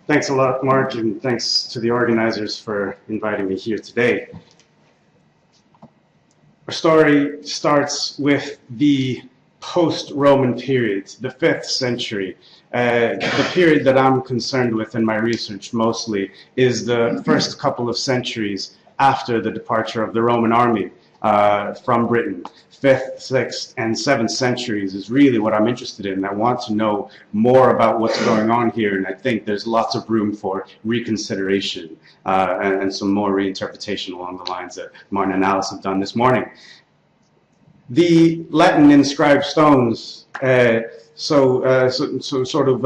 Thanks a lot, Mark, and thanks to the organizers for inviting me here today. Our story starts with the post-Roman period, the 5th century. The period that I'm concerned with in my research mostly is the first couple of centuries after the departure of the Roman army from Britain. 5th, 6th, and 7th centuries is really what I'm interested in. I want to know more about what's going on here, and I think there's lots of room for reconsideration and some more reinterpretation along the lines that Martin and Alice have done this morning. The Latin inscribed stones, sort of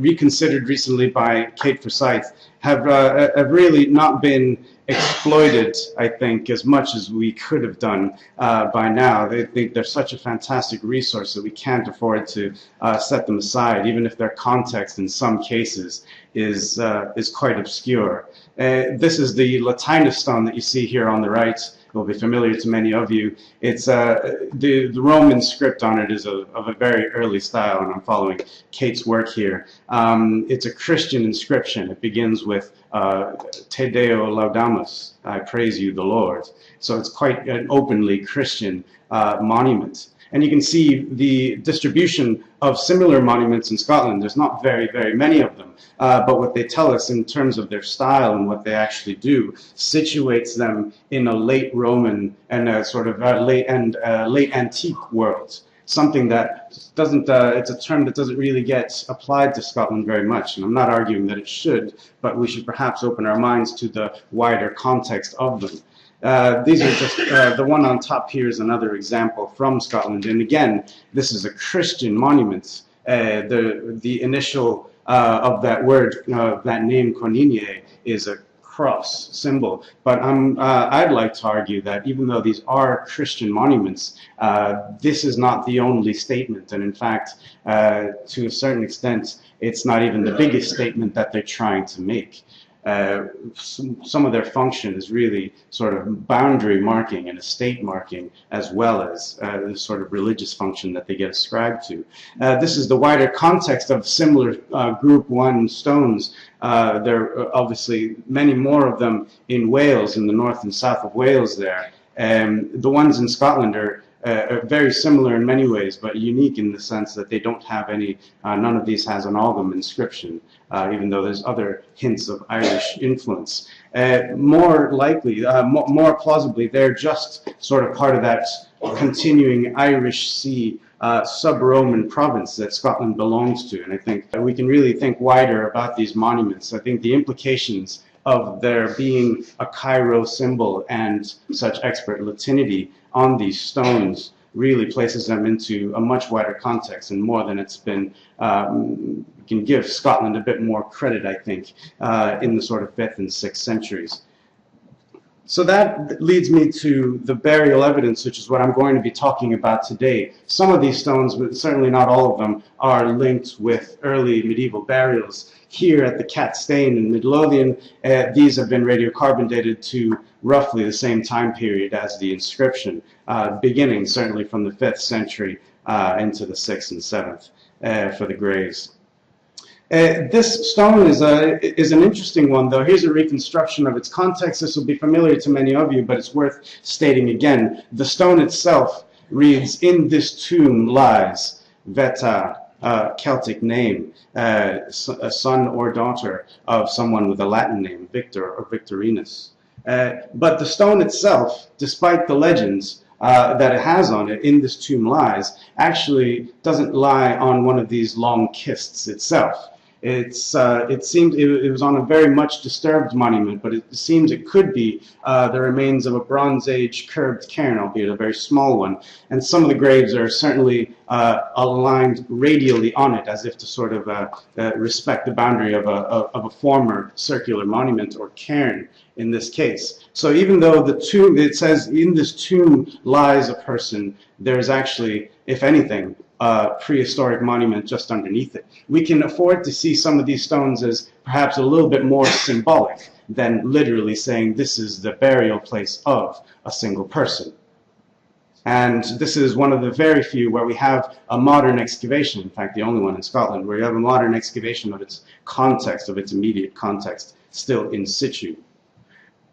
reconsidered recently by Kate Forsyth, have really not been exploited, I think, as much as we could have done by now. They think they're such a fantastic resource that we can't afford to set them aside, even if their context in some cases is quite obscure. This is the Latinus stone that you see here on the right. It will be familiar to many of you. It's the Roman script on it is of a very early style, and I'm following Kate's work here. It's a Christian inscription. It begins with Te Deo Laudamus, I praise you, the Lord. So it's quite an openly Christian monument. And you can see the distribution of similar monuments in Scotland. There's not very, very many of them. But what they tell us in terms of their style and what they actually do situates them in a late Roman and a sort of late antique world. Something that doesn't, it's a term that doesn't really get applied to Scotland very much. And I'm not arguing that it should, but we should perhaps open our minds to the wider context of them. These are just, the one on top here is another example from Scotland. And again, this is a Christian monument. The initial of that word, that name, Cornigne, is a cross symbol. But I'd like to argue that even though these are Christian monuments, this is not the only statement. And in fact, to a certain extent, it's not even the biggest statement that they're trying to make. Some of their function is really sort of boundary marking and estate marking, as well as the sort of religious function that they get ascribed to. This is the wider context of similar Group 1 stones. There are obviously many more of them in Wales, in the north and south of Wales there. The ones in Scotland are very similar in many ways, but unique in the sense that they don't have any, none of these has an Algam inscription, even though there's other hints of Irish influence. More likely, more plausibly, they're just sort of part of that continuing Irish Sea sub-Roman province that Scotland belongs to. And I think we can really think wider about these monuments. I think the implications of there being a Cairo symbol and such expert Latinity on these stones really places them into a much wider context, and more than it's been, can give Scotland a bit more credit, I think, in the sort of 5th and 6th centuries. So that leads me to the burial evidence, which is what I'm going to be talking about today. Some of these stones, but certainly not all of them, are linked with early medieval burials. Here at the Cat Stane in Midlothian, these have been radiocarbon dated to roughly the same time period as the inscription, beginning certainly from the 5th century into the 6th and 7th for the graves. This stone is an interesting one, though. Here's a reconstruction of its context. This will be familiar to many of you, but it's worth stating again. The stone itself reads, "In this tomb lies Veta," Celtic name, a son or daughter of someone with a Latin name, Victor or Victorinus. But the stone itself, despite the legends that it has on it, "In this tomb lies," actually doesn't lie on one of these long kists itself. It seems it was on a very much disturbed monument, but it seems it could be the remains of a Bronze Age curbed cairn, albeit a very small one. And some of the graves are certainly aligned radially on it, as if to sort of respect the boundary of a former circular monument or cairn in this case. So even though the tomb, it says, "In this tomb lies a person," there's actually, if anything, prehistoric monument just underneath it. We can afford to see some of these stones as perhaps a little bit more symbolic than literally saying this is the burial place of a single person. And this is one of the very few where we have a modern excavation, in fact the only one in Scotland, where you have a modern excavation of its context, of its immediate context, still in situ.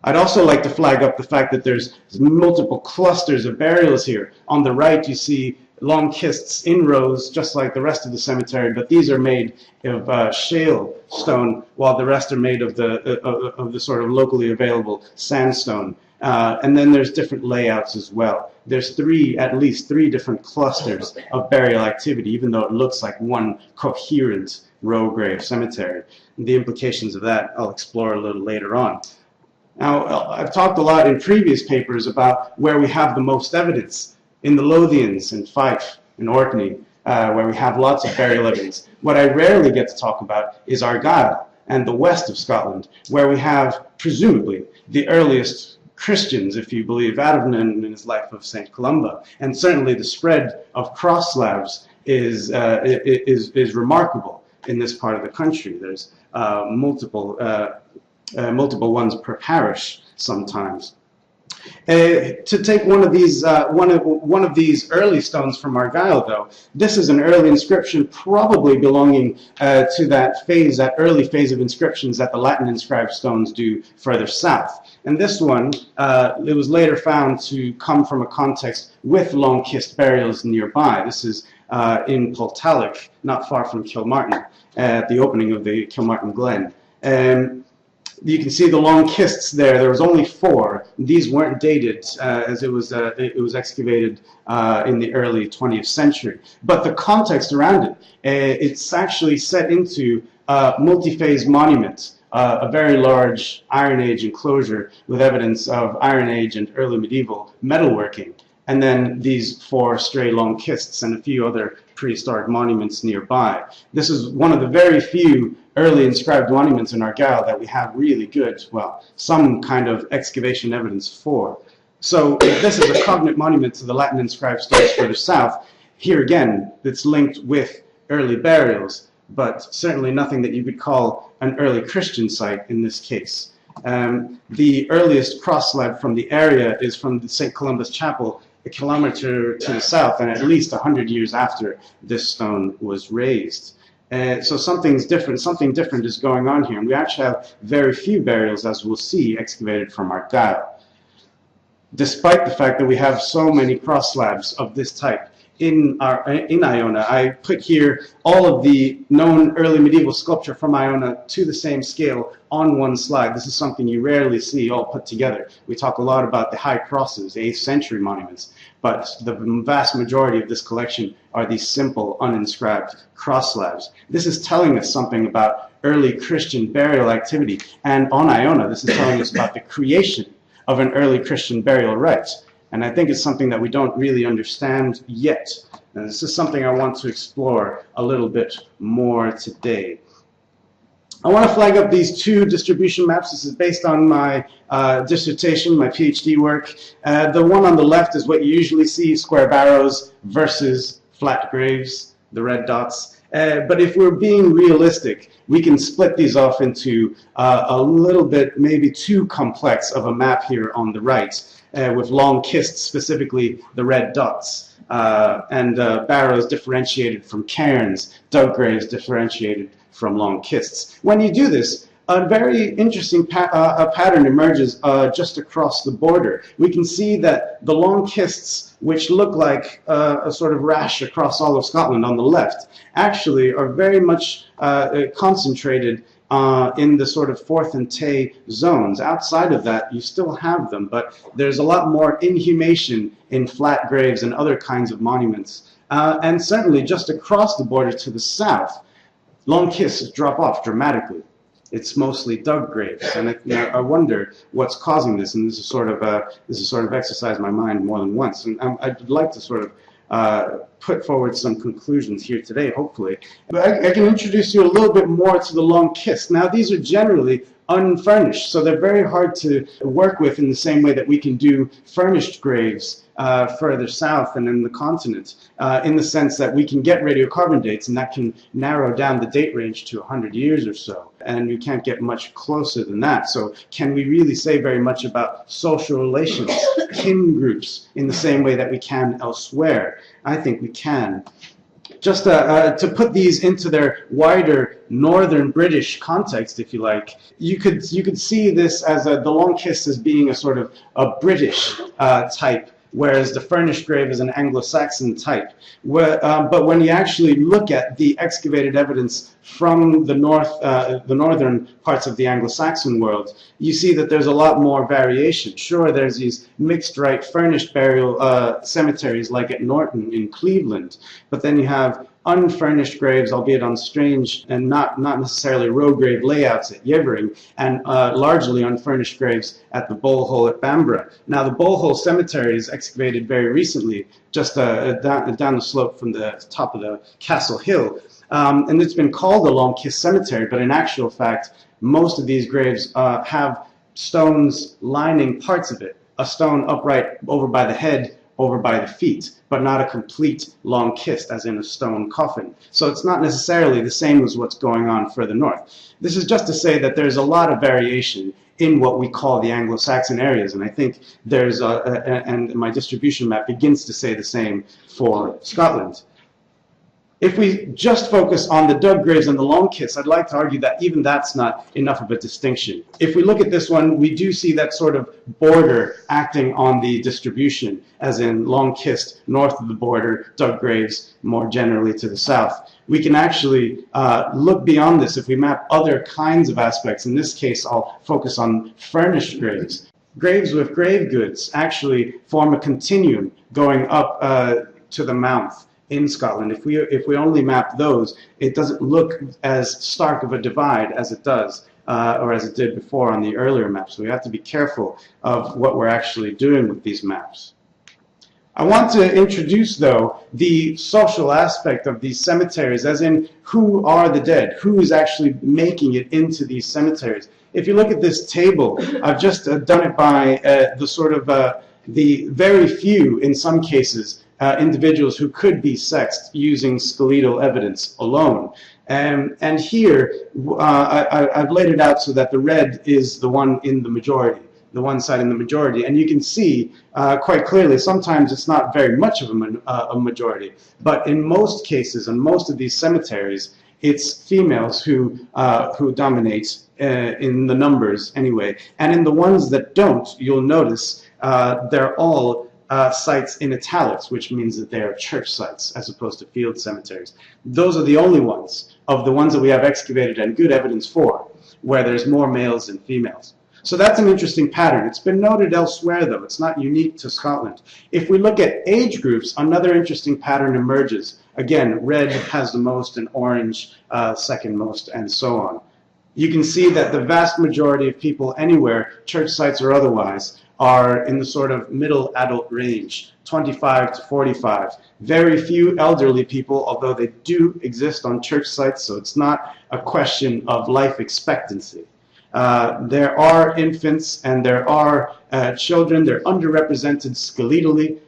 I'd also like to flag up the fact that there's multiple clusters of burials here. On the right you see long kists in rows, just like the rest of the cemetery, but these are made of shale stone, while the rest are made of the sort of locally available sandstone. And then there's different layouts as well. There's at least three different clusters of burial activity, even though it looks like one coherent row grave cemetery. And the implications of that I'll explore a little later on. Now, I've talked a lot in previous papers about where we have the most evidence, in the Lothians, in Fife, in Orkney, where we have lots of burial evidence. What I rarely get to talk about is Argyll and the west of Scotland, where we have, presumably, the earliest Christians, if you believe Adamnan in his life of St. Columba. And certainly the spread of cross slabs is remarkable in this part of the country. There's multiple ones per parish sometimes. To take one of these early stones from Argyll, though, this is an early inscription, probably belonging to that early phase of inscriptions that the Latin inscribed stones do further south. And this one, it was later found to come from a context with long kist burials nearby. This is in Poltalloch, not far from Kilmartin, at the opening of the Kilmartin Glen. You can see the long kists there. There was only 4. These weren't dated, as it was excavated in the early 20th century. But the context around it, it's actually set into multi-phase monument, a very large Iron Age enclosure with evidence of Iron Age and early medieval metalworking. And then these 4 stray long kists and a few other prehistoric monuments nearby. This is one of the very few early inscribed monuments in Argyll that we have really good, well, some kind of excavation evidence for. So if this is a cognate monument to the Latin inscribed stones further south, here again, it's linked with early burials, but certainly nothing that you could call an early Christian site in this case. The earliest cross slab from the area is from the St. Columba's Chapel, a kilometer to the south, and at least 100 years after this stone was raised. So something different is going on here, and we actually have very few burials, as we'll see, excavated from Argyll. Despite the fact that we have so many cross slabs of this type in Iona, I put here all of the known early medieval sculpture from Iona to the same scale on one slide. This is something you rarely see all put together. We talk a lot about the high crosses, 8th century monuments, but the vast majority of this collection are these simple, uninscribed cross slabs. This is telling us something about early Christian burial activity, and on Iona, this is telling us about the creation of an early Christian burial rite. And I think it's something that we don't really understand yet. And this is something I want to explore a little bit more today. I want to flag up these 2 distribution maps. This is based on my dissertation, my PhD work. The one on the left is what you usually see, square barrows versus flat graves, the red dots. But if we're being realistic, we can split these off into a little bit, maybe too complex of a map here on the right, with long kists, specifically the red dots, and barrows differentiated from cairns, dug graves differentiated from long kists. When you do this, a very interesting pattern emerges just across the border. We can see that the long kists, which look like a sort of rash across all of Scotland on the left, actually are very much concentrated in the sort of Forth and Tay zones. Outside of that, you still have them, but there's a lot more inhumation in flat graves and other kinds of monuments. And certainly just across the border to the south, long kists drop off dramatically. It's mostly dug graves, and I wonder what's causing this. And this is sort of exercised my mind more than once. And I'd like to sort of put forward some conclusions here today, hopefully. But I can introduce you a little bit more to the long kist. Now, these are generally unfurnished, so they're very hard to work with in the same way that we can do furnished graves further south and in the continent, in the sense that we can get radiocarbon dates, and that can narrow down the date range to 100 years or so. and you can't get much closer than that. So can we really say very much about social relations, kin groups, in the same way that we can elsewhere? I think we can. Just to put these into their wider northern British context, if you like, you could see this as the long kiss as being a sort of a British type, whereas the furnished grave is an Anglo-Saxon type. But when you actually look at the excavated evidence from the northern parts of the Anglo-Saxon world, you see that there's a lot more variation. Sure, there's these mixed-rite furnished burial cemeteries like at Norton in Cleveland, but then you have unfurnished graves, albeit on strange and not necessarily row grave layouts at Yevering, and largely unfurnished graves at the Bull Hole at Bamborough. Now, the Bull Hole Cemetery is excavated very recently, just down the slope from the top of the Castle Hill, and it's been called a Long Kiss Cemetery, but in actual fact, most of these graves have stones lining parts of it, a stone upright over by the head, over by the feet, but not a complete long kist, as in a stone coffin. So it's not necessarily the same as what's going on further north. This is just to say that there's a lot of variation in what we call the Anglo-Saxon areas, and I think there's and my distribution map begins to say the same for Scotland. If we just focus on the dug graves and the long kiss, I'd like to argue that even that's not enough of a distinction. If we look at this one, we do see that sort of border acting on the distribution, as in long kissed north of the border, dug graves more generally to the south. We can actually look beyond this if we map other kinds of aspects. In this case, I'll focus on furnished graves. Graves with grave goods actually form a continuum going up to the mouth in Scotland. If we only map those, it doesn't look as stark of a divide as it does, or as it did before on the earlier maps. So we have to be careful of what we're actually doing with these maps. I want to introduce, though, the social aspect of these cemeteries, as in who are the dead, who is actually making it into these cemeteries. If you look at this table, I've just done it by the very few, in some cases, individuals who could be sexed using skeletal evidence alone. And here, I've laid it out so that the red is the one in the majority, the one side in the majority. And you can see quite clearly, sometimes it's not very much of a majority, but in most cases, in most of these cemeteries, it's females who dominate in the numbers anyway. And in the ones that don't, you'll notice they're all sites in italics, which means that they are church sites as opposed to field cemeteries. Those are the only ones of the ones that we have excavated and good evidence for where there's more males than females. So that's an interesting pattern. It's been noted elsewhere, though. It's not unique to Scotland. If we look at age groups, another interesting pattern emerges. Again, red has the most and orange second most, and so on. You can see that the vast majority of people anywhere, church sites or otherwise, are in the sort of middle adult range, 25 to 45. Very few elderly people, although they do exist on church sites, so it's not a question of life expectancy. There are infants and there are children. They're underrepresented skeletally.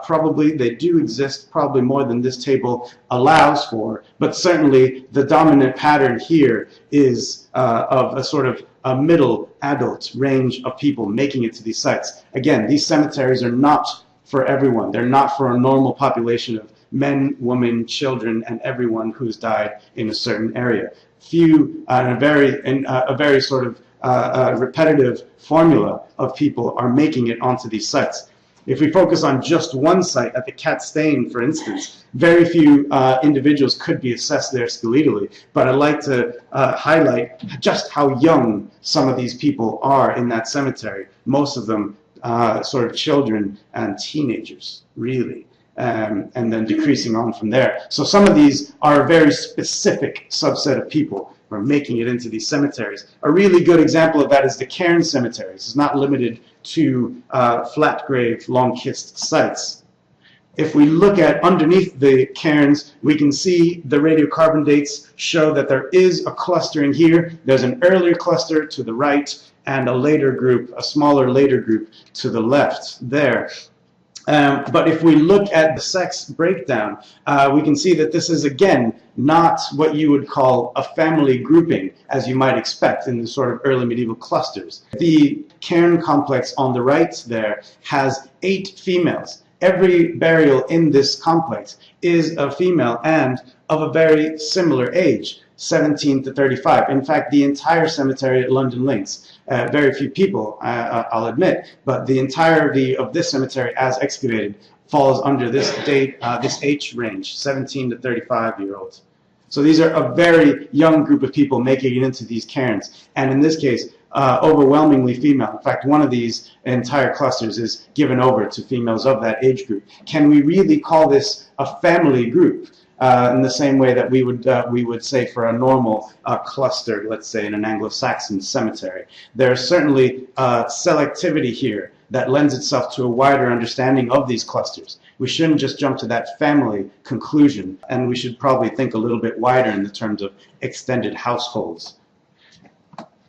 Probably they do exist, probably more than this table allows for, but certainly the dominant pattern here is of a sort of a middle adult range of people making it to these sites. Again, these cemeteries are not for everyone. They're not for a normal population of men, women, children, and everyone who's died in a certain area. Few, and a very sort of repetitive formula of people are making it onto these sites. If we focus on just one site, at the Cat Stain, for instance, very few individuals could be assessed there skeletally, but I'd like to highlight just how young some of these people are in that cemetery. Most of them sort of children and teenagers, really, and then decreasing on from there. So some of these are a very specific subset of people who are making it into these cemeteries. A really good example of that is the Cairn cemeteries. It's not limited to flat grave, long kissed sites. If we look at underneath the cairns, we can see the radiocarbon dates show that there is a clustering here. There's an earlier cluster to the right and a later group, a smaller later group to the left there. But if we look at the sex breakdown, we can see that this is, again, not what you would call a family grouping, as you might expect in the sort of early medieval clusters. The Cairn complex on the right there has 8 females. Every burial in this complex is a female and of a very similar age, 17 to 35. In fact, the entire cemetery at London Links, very few people, I'll admit, but the entirety of this cemetery as excavated falls under this date, this age range, 17 to 35-year-olds. So these are a very young group of people making it into these cairns, and in this case, overwhelmingly female. In fact, one of these entire clusters is given over to females of that age group. Can we really call this a family group? In the same way that we would say for a normal cluster, let's say in an Anglo-Saxon cemetery. There's certainly selectivity here that lends itself to a wider understanding of these clusters. We shouldn't just jump to that family conclusion, and we should probably think a little bit wider in the terms of extended households.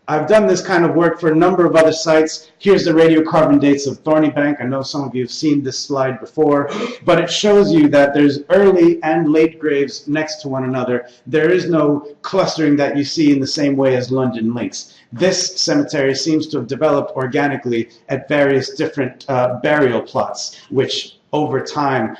I've done this kind of work for a number of other sites. Here's the radiocarbon dates of Thornybank. I know some of you have seen this slide before, but it shows you that there's early and late graves next to one another. There is no clustering that you see in the same way as London Links. This cemetery seems to have developed organically at various different burial plots, which over time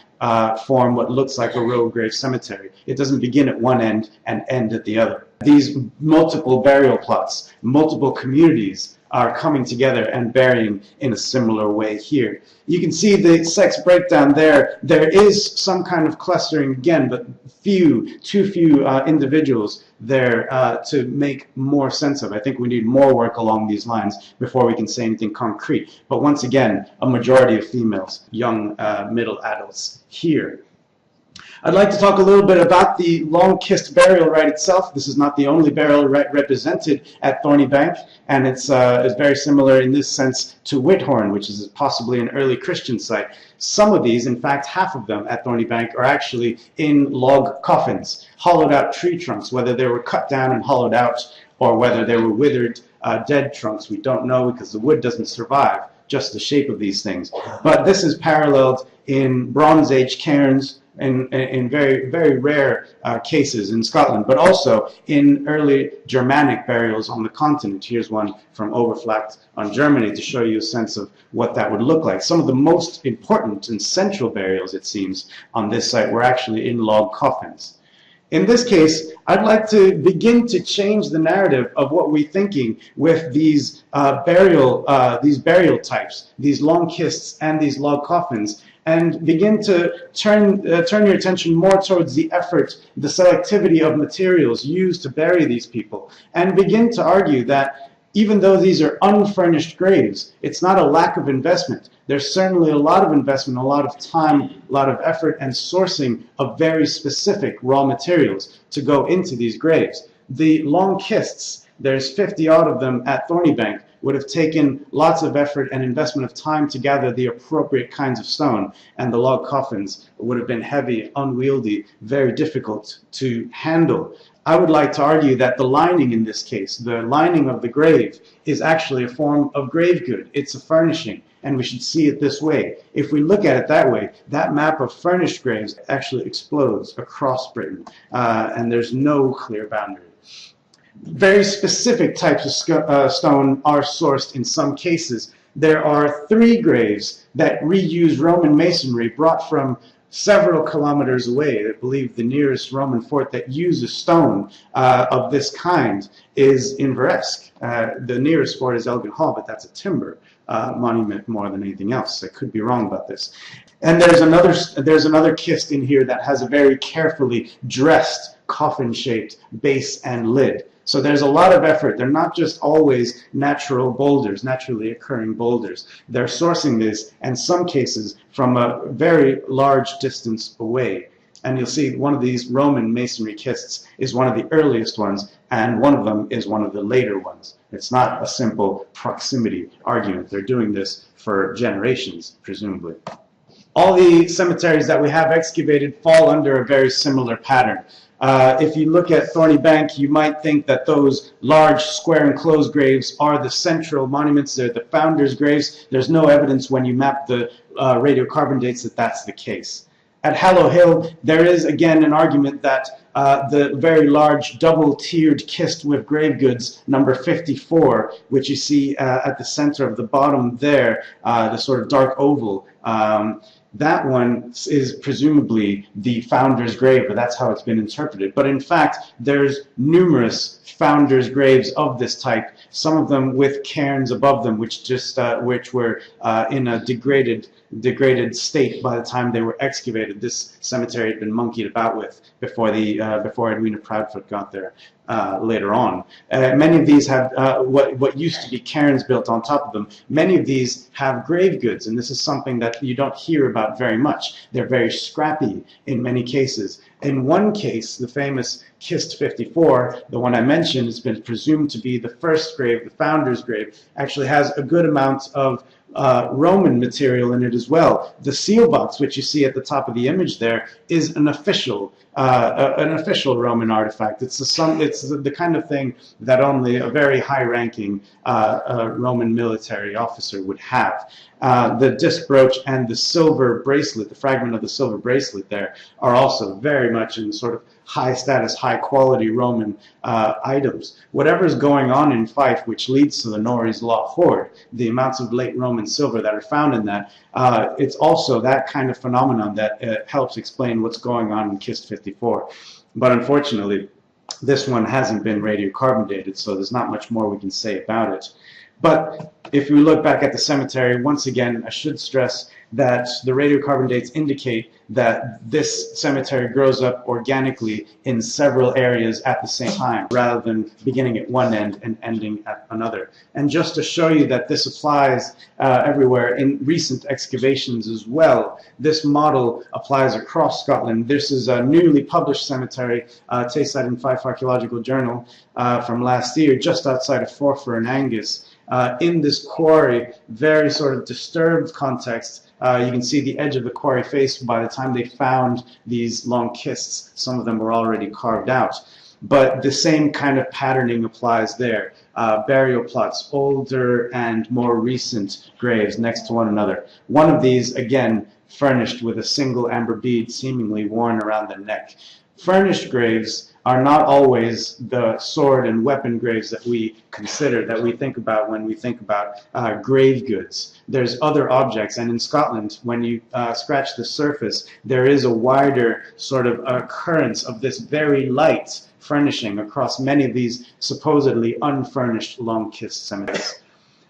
form what looks like a row grave cemetery. It doesn't begin at one end and end at the other. These multiple burial plots, multiple communities are coming together and burying in a similar way here. You can see the sex breakdown there. There is some kind of clustering again, but too few individuals there to make more sense of. I think we need more work along these lines before we can say anything concrete. But once again, a majority of females, young middle adults here. I'd like to talk a little bit about the long-kissed burial rite itself. This is not the only burial rite represented at Thornybank, and it's very similar in this sense to Whithorn, which is possibly an early Christian site. Some of these, in fact half of them at Thornybank, are actually in log coffins, hollowed out tree trunks, whether they were cut down and hollowed out or whether they were withered dead trunks. We don't know because the wood doesn't survive, just the shape of these things. But this is paralleled in Bronze Age cairns, in very, very rare cases in Scotland, but also in early Germanic burials on the continent. Here's one from Overflacht on Germany to show you a sense of what that would look like. Some of the most important and central burials, it seems, on this site were actually in log coffins. In this case, I'd like to begin to change the narrative of what we're thinking with these burial types, these long kists and these log coffins, and begin to turn your attention more towards the effort, the selectivity of materials used to bury these people, and begin to argue that even though these are unfurnished graves, it's not a lack of investment. There's certainly a lot of investment, a lot of time, a lot of effort and sourcing of very specific raw materials to go into these graves. The long kists, there's 50 odd of them at Thornybank, would have taken lots of effort and investment of time to gather the appropriate kinds of stone, and the log coffins would have been heavy, unwieldy, very difficult to handle. I would like to argue that the lining in this case, the lining of the grave, is actually a form of grave good. It's a furnishing, and we should see it this way. If we look at it that way, that map of furnished graves actually explodes across Britain, and there's no clear boundary. Very specific types of stone are sourced in some cases. There are 3 graves that reuse Roman masonry brought from several kilometers away. I believe the nearest Roman fort that uses stone of this kind is in Verresk. The nearest fort is Elgin Hall, but that's a timber monument more than anything else. I could be wrong about this. And there's another kist in here that has a very carefully dressed coffin-shaped base and lid. So there's a lot of effort. They're not just always natural boulders, naturally occurring boulders. They're sourcing this, in some cases, from a very large distance away. And you'll see one of these Roman masonry kists is one of the earliest ones, and one of them is one of the later ones. It's not a simple proximity argument. They're doing this for generations, presumably. All the cemeteries that we have excavated fall under a very similar pattern. If you look at Thorny Bank, you might think that those large square enclosed graves are the central monuments, they're the founders' graves. There's no evidence when you map the radiocarbon dates that that's the case. At Hallow Hill, there is again an argument that the very large double-tiered kist with grave goods, number 54, which you see at the center of the bottom there, the sort of dark oval, that one is presumably the founder's grave, or that's how it's been interpreted. But in fact, there's numerous founders' graves of this type, some of them with cairns above them, which were in a degraded state by the time they were excavated. This cemetery had been monkeyed about with before Edwina Proudfoot got there later on. Many of these have what used to be cairns built on top of them. Many of these have grave goods, and this is something that you don't hear about very much. They're very scrappy in many cases. In one case, the famous Kist 54, the one I mentioned, has been presumed to be the first grave, the founder's grave, actually has a good amount of Roman material in it as well. The seal box, which you see at the top of the image there, is an official Roman artifact. It's the kind of thing that only a very high-ranking Roman military officer would have. The disc brooch and the silver bracelet, the fragment of the silver bracelet there, are also very much in sort of high-status, high-quality Roman items. Whatever's going on in Fife, which leads to the Norreys Law hoard, the amounts of late Roman silver that are found in that, it's also that kind of phenomenon that helps explain what's going on in Kist 54. But unfortunately, this one hasn't been radiocarbon dated, so there's not much more we can say about it. But if we look back at the cemetery, once again, I should stress that the radiocarbon dates indicate that this cemetery grows up organically in several areas at the same time, rather than beginning at one end and ending at another. And just to show you that this applies everywhere in recent excavations as well, this model applies across Scotland. This is a newly published cemetery, Tayside and Fife Archaeological Journal from last year, just outside of Forfar in Angus. In this quarry, very sort of disturbed context, you can see the edge of the quarry face. By the time they found these long kists, some of them were already carved out. But the same kind of patterning applies there. Burial plots, older and more recent graves next to one another. One of these, again, furnished with a single amber bead seemingly worn around the neck. Furnished graves are not always the sword and weapon graves that we consider, that we think about when we think about grave goods. There's other objects, and in Scotland, when you scratch the surface, there is a wider sort of occurrence of this very light furnishing across many of these supposedly unfurnished long kist cemeteries.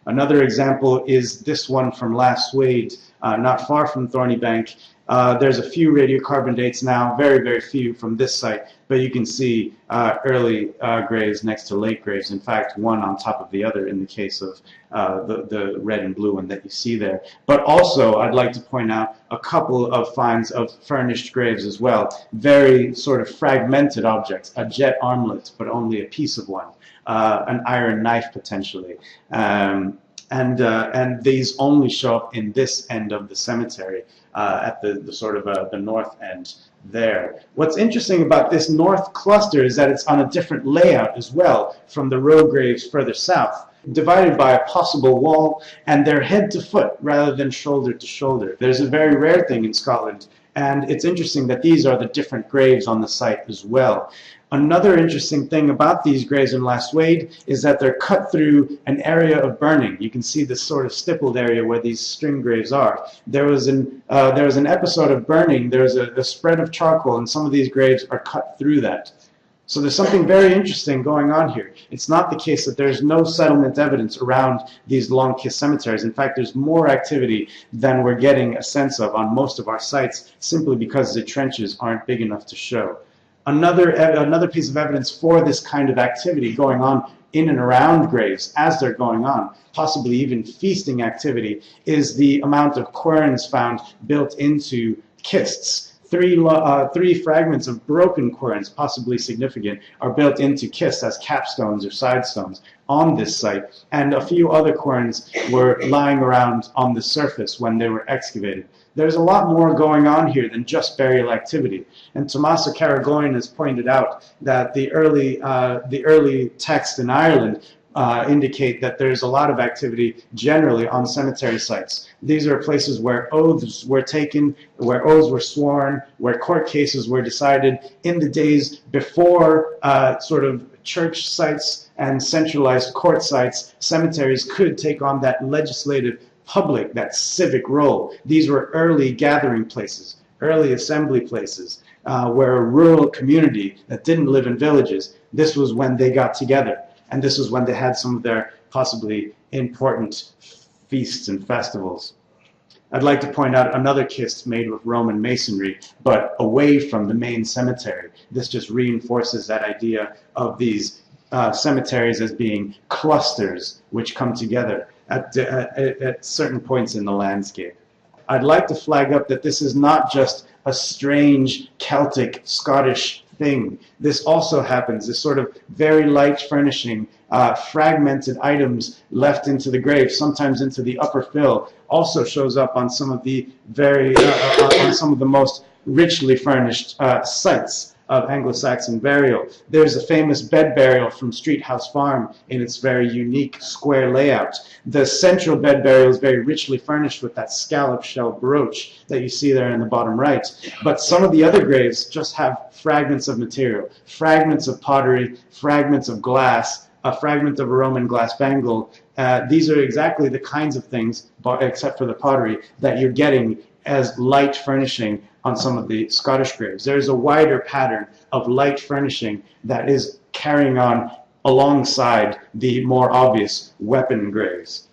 Another example is this one from Lass Wade, not far from Thorny Bank. There's a few radiocarbon dates now, very, very few from this site, but you can see early graves next to late graves. In fact, one on top of the other in the case of the red and blue one that you see there. But also, I'd like to point out a couple of finds of furnished graves as well. Very sort of fragmented objects, a jet armlet, but only a piece of one, an iron knife potentially. And these only show up in this end of the cemetery, at the sort of the north end there. What's interesting about this north cluster is that it's on a different layout as well from the row graves further south, divided by a possible wall, and they're head to foot rather than shoulder to shoulder. There's a very rare thing in Scotland, and it's interesting that these are the different graves on the site as well. Another interesting thing about these graves in Lass Wade is that they're cut through an area of burning. You can see this sort of stippled area where these string graves are. There was an episode of burning. There was a spread of charcoal, and some of these graves are cut through that. So there's something very interesting going on here. It's not the case that there's no settlement evidence around these long kist cemeteries. In fact, there's more activity than we're getting a sense of on most of our sites, simply because the trenches aren't big enough to show. Another piece of evidence for this kind of activity going on in and around graves as they're going on, possibly even feasting activity, is the amount of querns found built into kists. Three fragments of broken querns, possibly significant, are built into kists as capstones or side stones on this site, and a few other querns were lying around on the surface when they were excavated. There's a lot more going on here than just burial activity, and Tommaso Caragoin has pointed out that the early texts in Ireland indicate that there's a lot of activity generally on cemetery sites. These are places where oaths were taken, where oaths were sworn, where court cases were decided in the days before sort of church sites and centralized court sites. Cemeteries could take on that legislative, public, that civic role. These were early gathering places, early assembly places, where a rural community that didn't live in villages, this was when they got together. And this is when they had some of their possibly important feasts and festivals. I'd like to point out another kist made with Roman masonry, but away from the main cemetery. This just reinforces that idea of these cemeteries as being clusters which come together at certain points in the landscape. I'd like to flag up that this is not just a strange Celtic, Scottish thing. This also happens, this sort of very light furnishing, fragmented items left into the grave, sometimes into the upper fill, also shows up on some of the on some of the most richly furnished sites of Anglo-Saxon burial. There's a famous bed burial from Street House Farm in its very unique square layout. The central bed burial is very richly furnished with that scallop shell brooch that you see there in the bottom right. But some of the other graves just have fragments of material, fragments of pottery, fragments of glass, a fragment of a Roman glass bangle. These are exactly the kinds of things, except for the pottery, that you're getting as light furnishing on some of the Scottish graves. There's a wider pattern of light furnishing that is carrying on alongside the more obvious weapon graves.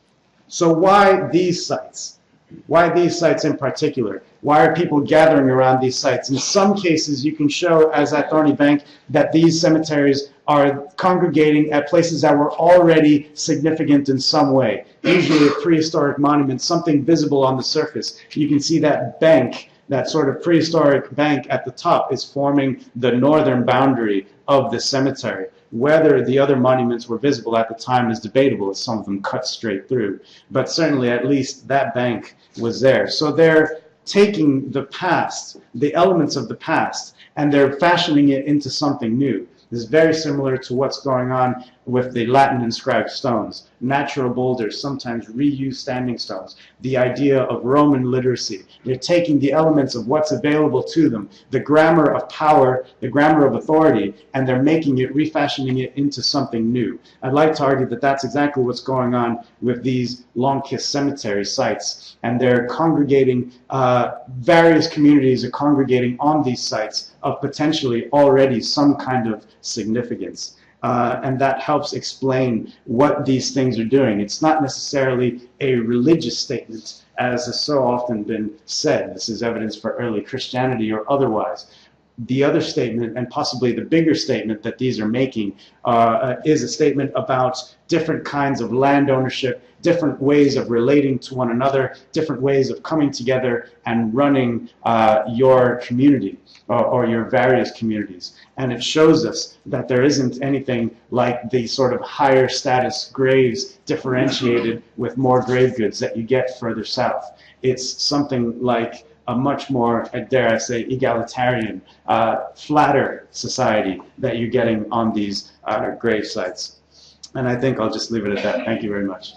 So why these sites? Why these sites in particular? Why are people gathering around these sites? In some cases, you can show, as at Thorny Bank, that these cemeteries are congregating at places that were already significant in some way, usually a prehistoric monument, something visible on the surface. You can see that bank, that sort of prehistoric bank at the top, is forming the northern boundary of the cemetery. Whether the other monuments were visible at the time is debatable, as some of them cut straight through. But certainly, at least, that bank was there. So they're taking the past, the elements of the past, and they're fashioning it into something new. This is very similar to what's going on with the Latin inscribed stones. Natural boulders, sometimes reused standing stones. The idea of Roman literacy. They're taking the elements of what's available to them, the grammar of power, the grammar of authority, and they're making it, refashioning it into something new. I'd like to argue that that's exactly what's going on with these Longkiss cemetery sites. And they're congregating, various communities are congregating on these sites of potentially already some kind of significance. And that helps explain what these things are doing. It's not necessarily a religious statement, as has so often been said. This is evidence for early Christianity or otherwise. The other statement, and possibly the bigger statement that these are making, is a statement about different kinds of land ownership, different ways of relating to one another, different ways of coming together and running your community or your various communities. And it shows us that there isn't anything like the sort of higher status graves differentiated with more grave goods that you get further south. It's something like a much more, dare I say, egalitarian, flatter society that you're getting on these grave sites. And I think I'll just leave it at that. Thank you very much.